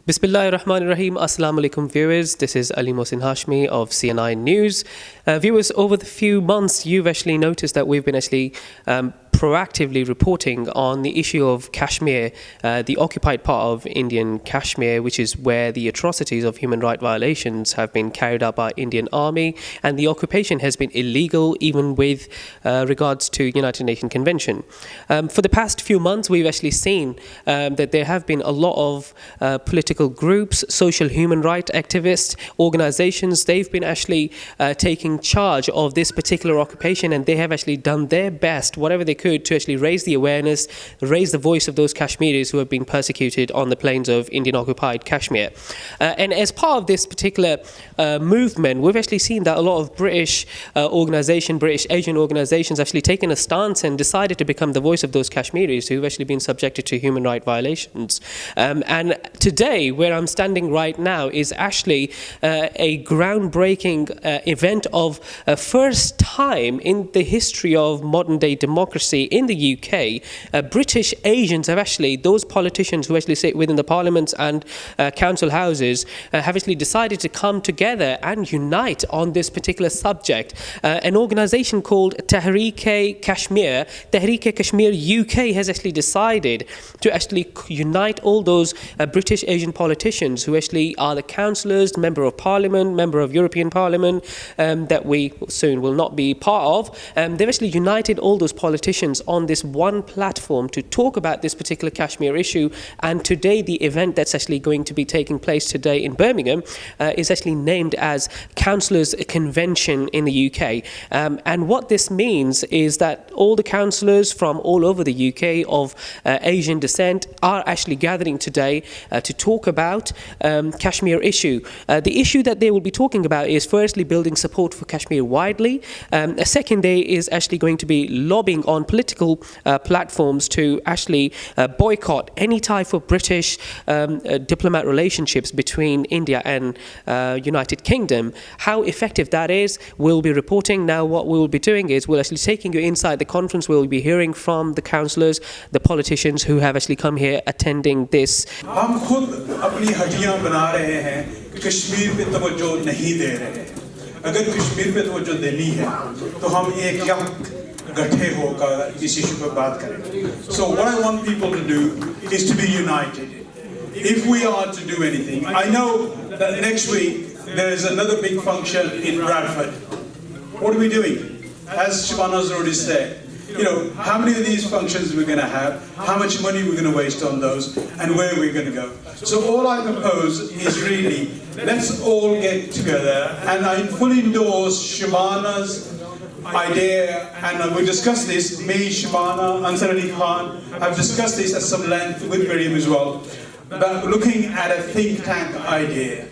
Bismillahirrahmanirrahim. Assalamu alaikum viewers. This is Ali Mohsin Hashmi of CNINews. Viewers, over the few months, you've actually noticed that we've been proactively reporting on the issue of Kashmir, the occupied part of Indian Kashmir, which is where the atrocities of human rights violations have been carried out by Indian Army, and the occupation has been illegal even with regards to United Nations Convention. For the past few months, we've actually seen that there have been a lot of political groups, social human rights activists, organizations. They've been actually taking charge of this particular occupation, and they have actually done their best, whatever they could, to actually raise the awareness, raise the voice of those Kashmiris who have been persecuted on the plains of Indian occupied Kashmir. And as part of this particular movement, we've actually seen that a lot of British organizations, British Asian organizations, actually taken a stance and decided to become the voice of those Kashmiris who've actually been subjected to human rights violations. And today, where I'm standing right now, is actually a groundbreaking event of first time in the history of modern day democracy in the UK. British Asians have actually, those politicians who actually sit within the parliaments and council houses, have actually decided to come together and unite on this particular subject. An organisation called Tehreek-E-Kashmir, Tehreek-E-Kashmir UK, has actually decided to actually unite all those British Asian politicians who actually are the councillors, member of parliament, member of European Parliament, that we soon will not be part of. They've actually united all those politicians on this one platform to talk about this particular Kashmir issue. And today, the event that's actually going to be taking place today in Birmingham is actually named as Councillors Convention in the UK. And what this means is that all the councillors from all over the UK of Asian descent are actually gathering today to talk about Kashmir issue. The issue that they will be talking about is firstly building support for Kashmir widely. A second day is actually going to be lobbying on political platforms to actually boycott any type of British diplomat relationships between India and United Kingdom. How effective that is, we'll be reporting. Now what we will be doing is we'll actually taking you inside the conference. We'll be hearing from the councillors, the politicians who have actually come here attending this. हम खुद अपनी हड्डियां बना रहे हैं, कश्मीर पे तवज्जो नहीं दे रहे। अगर कश्मीर पे तवज्जो देनी है तो हम एक गठे होकर इस इशू पर बात करें। So what I want people to do is to be united. If we are to do anything, I know that next week there is another big function in Bradford. What are we doing? As Shabana has already said, you know, how many of these functions we're going to have, how much money we're going to waste on those, and where we're going to go. So all I propose is really, let's all get together, and I fully endorse Shabana's idea, and we discussed this, me, Shabana, Ansar Ali Khan, have discussed this at some length with Miriam as well, about looking at a think tank idea.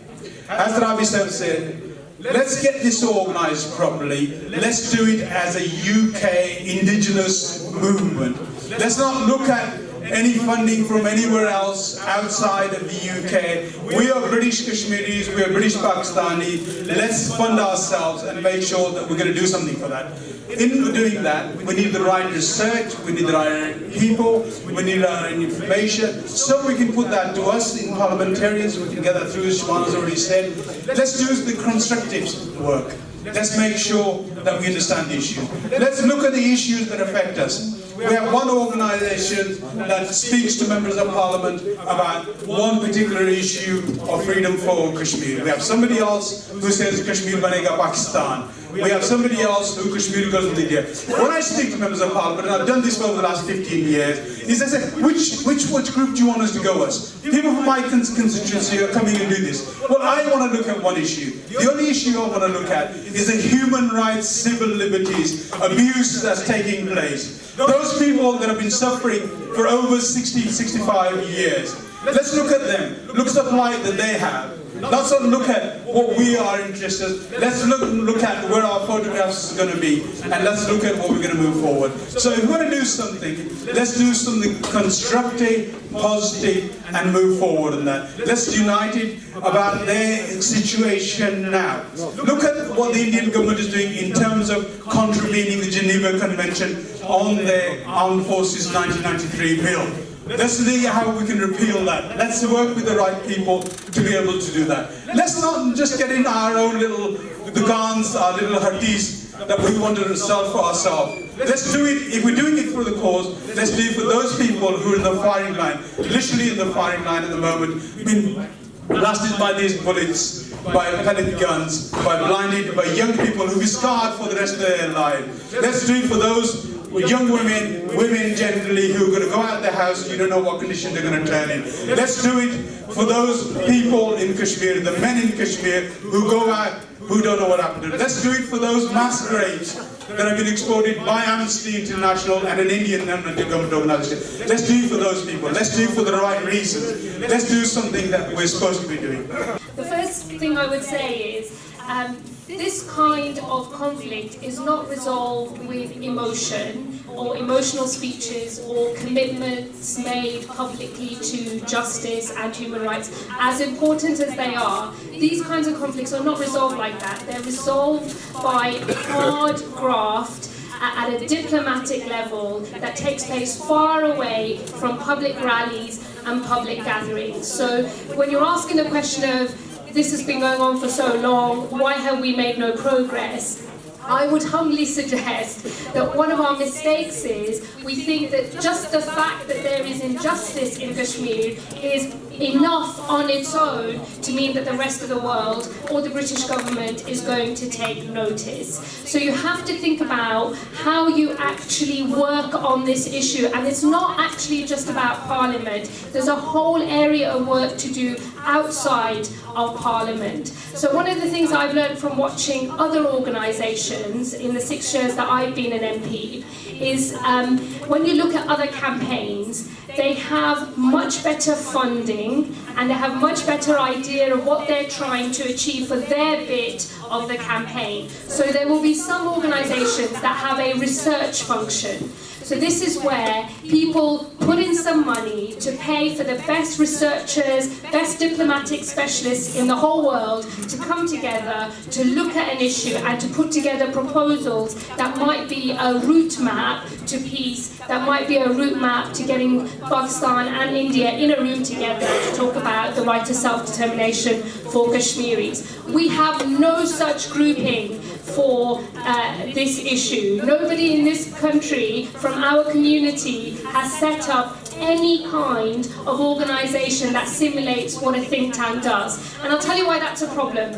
As Rabi said, let's get this organised properly. Let's do it as a UK indigenous movement. Let's not look at any funding from anywhere else outside of the UK. We are British Kashmiris, we are British Pakistani. Let's fund ourselves and make sure that we're going to do something for that. In doing that, we need the right research, we need the right people, we need the right information, so we can put that to us in parliamentarians, we can get that through, as Shwan has already said. Let's do the constructive work. Let's make sure that we understand the issue. Let's look at the issues that affect us. We have one organisation that speaks to members of parliament about one particular issue of freedom for Kashmir. We have somebody else who says Kashmir banega Pakistan. We have somebody else who Kashmir goes with India. When I speak to members of parliament, and I've done this for over the last 15 years, is they say, which group do you want us to go as? People from my constituency are coming and do this. Well, I want to look at one issue. The only issue I want to look at is the human rights, civil liberties, abuse that's taking place. Those people that have been suffering for over 60, 65 years. Let's look at them. Look at the plight that they have. Let's not look at what we are interested in. Let's look at where our photographs are going to be, and let's look at what we're going to move forward. So if we're going to do something, let's do something constructive, positive, and move forward on that. Let's unite it about their situation now. Look at what the Indian government is doing in terms of contravening the Geneva Convention on the Armed Forces 1993 bill. Let's see how we can repeal that. Let's work with the right people to be able to do that. Let's not just get in our own little dukans, our little hattis that we want to sell for ourselves. Let's do it, if we're doing it for the cause, let's do it for those people who are in the firing line, literally in the firing line at the moment, being blasted by these bullets, by pellet guns, by blinded, by young people who be scarred for the rest of their lives. Let's do it for those young women generally who are going to go out their house, you don't know what condition they're going to turn in. Let's do it for those people in Kashmir, the men in Kashmir who go out, who don't know what happened to them. Let's do it for those mass graves that have been exploded by Amnesty International and an Indian government organization. Let's do it for those people. Let's do it for the right reasons. Let's do something that we're supposed to be doing. The first thing I would say is this kind of conflict is not resolved with emotion or emotional speeches or commitments made publicly to justice and human rights. As important as they are, these kinds of conflicts are not resolved like that. They're resolved by hard graft at a diplomatic level that takes place far away from public rallies and public gatherings. So when you're asking the question of this has been going on for so long, why have we made no progress? I would humbly suggest that one of our mistakes is we think that just the fact that there is injustice in Kashmir is enough on its own to mean that the rest of the world or the British government is going to take notice. So you have to think about how you actually work on this issue, and it's not actually just about Parliament. There's a whole area of work to do outside of Parliament. So one of the things I've learned from watching other organisations in the 6 years that I've been an MP is when you look at other campaigns, they have much better funding and they have much better idea of what they're trying to achieve for their bit of the campaign. So there will be some organisations that have a research function. So this is where people put in some money to pay for the best researchers, best diplomatic specialists in the whole world to come together to look at an issue and to put together proposals that might be a route map to peace, that might be a route map to getting Pakistan and India in a room together to talk about the right to self-determination for Kashmiris. We have no such grouping for this issue. Nobody in this country from our community has set up any kind of organisation that simulates what a think tank does. And I'll tell you why that's a problem.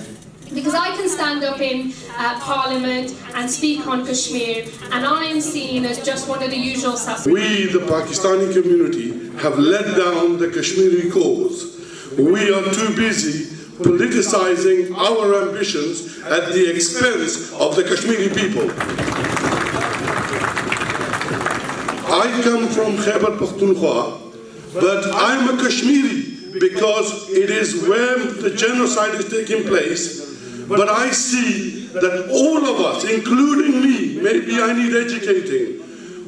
Because I can stand up in Parliament and speak on Kashmir, and I am seen as just one of the usual suspects. We, the Pakistani community, have let down the Kashmiri cause. We are too busy politicizing our ambitions at the expense of the Kashmiri people. I come from Khyber Pakhtunkhwa, but I'm a Kashmiri because it is where the genocide is taking place. But I see that all of us, including me, maybe I need educating,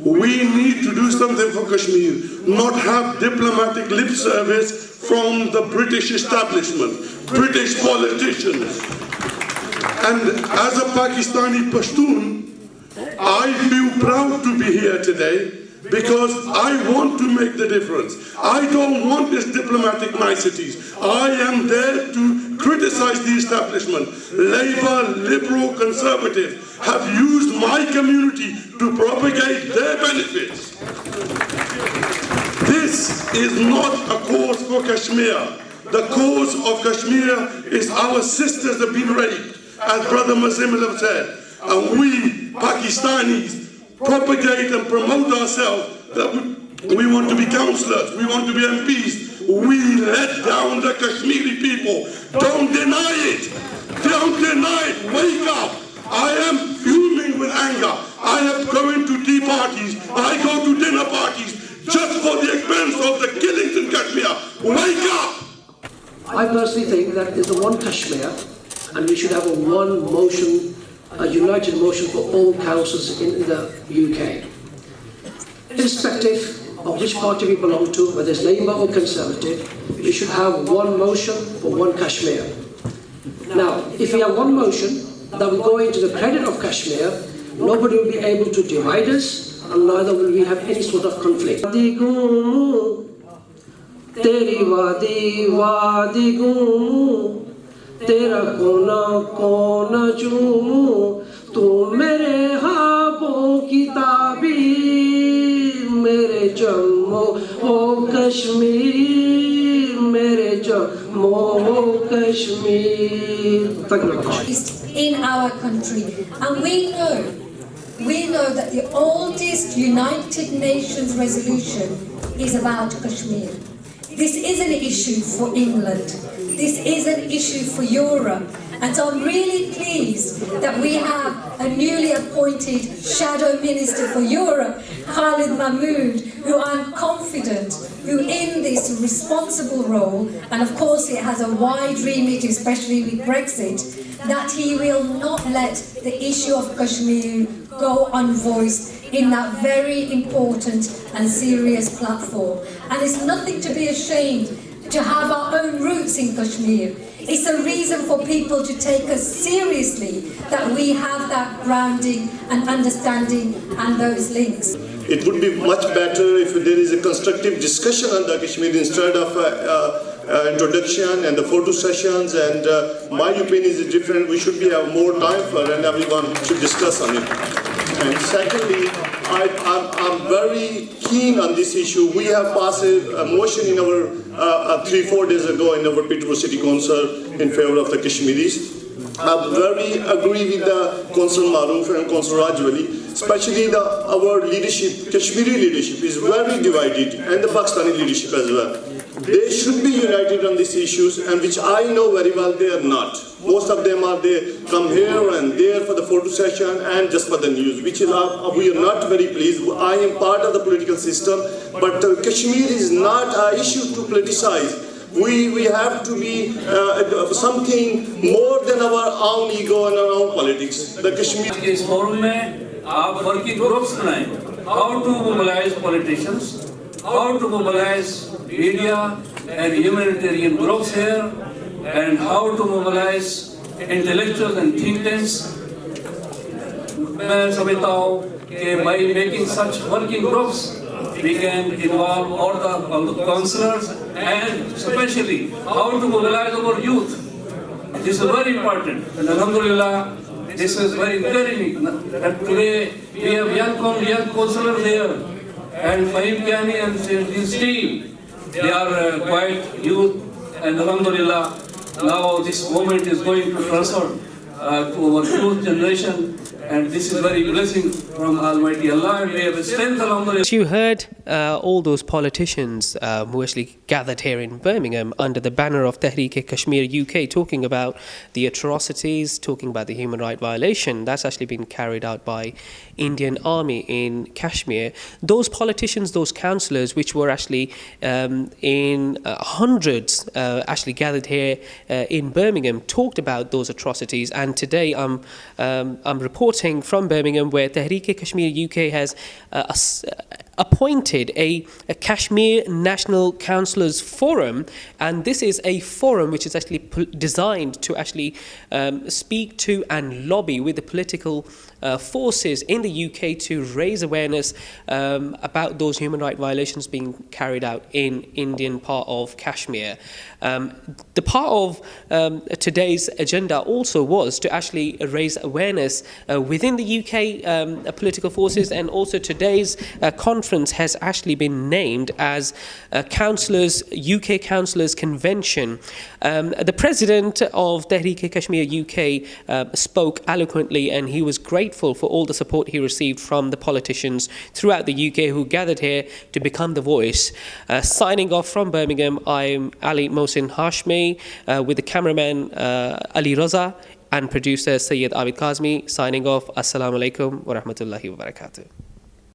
we need to do something for Kashmir, not have diplomatic lip service from the British establishment, British politicians. And as a Pakistani Pashtun, I feel proud to be here today because I want to make the difference. I don't want this diplomatic niceties. I am there to criticize the establishment. Labour, Liberal, Conservative have used my community to propagate their benefits. This is not a cause for Kashmir. The cause of Kashmir is our sisters have been raped, as Brother Mohsin have said. And we, Pakistanis, propagate and promote ourselves that we want to be councillors, we want to be MPs. We let down the Kashmiri people. Don't deny it. Don't deny it. Wake up. I am fuming with anger. I am going to tea parties. I go to dinner parties just for the expense of the killings in Kashmir. Wake up. I personally think that is the one Kashmir, and we should have a one motion, a united motion for all councils in the UK. Irrespective of which party we belong to, whether it's Labour or Conservative, we should have one motion for one Kashmir. Now, if we have one motion that will go into the credit of Kashmir, nobody will be able to divide us, and neither will we have any sort of conflict. तेरी वादी वादी घूमूं, तेरा कोना कोना चूमूं, तू मेरे ख्वाबों की ताबीर, मेरे जम्मू ओ कश्मीर, मेरे जम्मू ओ Kashmir. Thank you very much. In our country, and we know that the oldest United Nations resolution is about Kashmir. This is an issue for England. This is an issue for Europe. And so I'm really pleased that we have a newly appointed Shadow Minister for Europe, Khalid Mahmood, who I'm confident, who in this responsible role, and of course it has a wide remit, especially with Brexit, that he will not let the issue of Kashmir go unvoiced in that very important and serious platform. And it's nothing to be ashamed to have our own roots in Kashmir. It's a reason for people to take us seriously that we have that grounding and understanding and those links. It would be much better if there is a constructive discussion on the Kashmir instead of introduction and the photo sessions, and my opinion is different. We should have more time for and everyone should discuss on it. And secondly, I'm very keen on this issue. We have passed a motion in our 3-4 days ago in our Peterborough City Council in favor of the Kashmiris. I very agree with the Councillor Maroof and Councillor Rajwali, especially our leadership, Kashmiri leadership is very divided, and the Pakistani leadership as well. They should be united on these issues, and which I know very well they are not. Most of them they come here and there for the photo session and just for the news, which is we are not very pleased. I am part of the political system, but Kashmir is not an issue to politicize. We have to be something more than our own ego and our own politics. The Kashmir. इस forum में आप working groups बनाएं. How to mobilize politicians, how to mobilize media and humanitarian groups here, and how to mobilize intellectuals and think tanks. मैं समझता हूँ कि by making such working groups, we can involve all the councillors, and especially how to mobilize our youth. This is very important, and Alhamdulillah, this is very encouraging. And today we have young councillors here, and Fahim Kiani and his team, they are quite youth, and Alhamdulillah, now this moment is going to transfer to our youth generation. And this is very blessing from Almighty Allah, and we have a strength, alhamdulillah. You heard all those politicians who actually gathered here in Birmingham under the banner of Tehreek-E-Kashmir UK, talking about the atrocities, talking about the human rights violation that's actually been carried out by Indian Army in Kashmir. Those politicians, those councillors, which were actually in hundreds, actually gathered here in Birmingham, talked about those atrocities. And today I'm reporting from Birmingham, where Tehreek-E-Kashmir UK has appointed a Kashmir National Councillors Forum, and this is a forum which is actually designed to actually speak to and lobby with the political forces in the UK to raise awareness about those human rights violations being carried out in Indian part of Kashmir. The part of today's agenda also was to actually raise awareness within the UK political forces, and also today's conference has actually been named as UK Councillors Convention. The president of Tehreek-E-Kashmir UK spoke eloquently, and he was grateful for all the support he received from the politicians throughout the UK who gathered here to become the voice. Signing off from Birmingham, I'm Ali Hashmi, with the cameraman Ali Raza and producer Syed Abid Kazmi, signing off. Assalamu alaikum wa rahmatullahi wa barakatuh.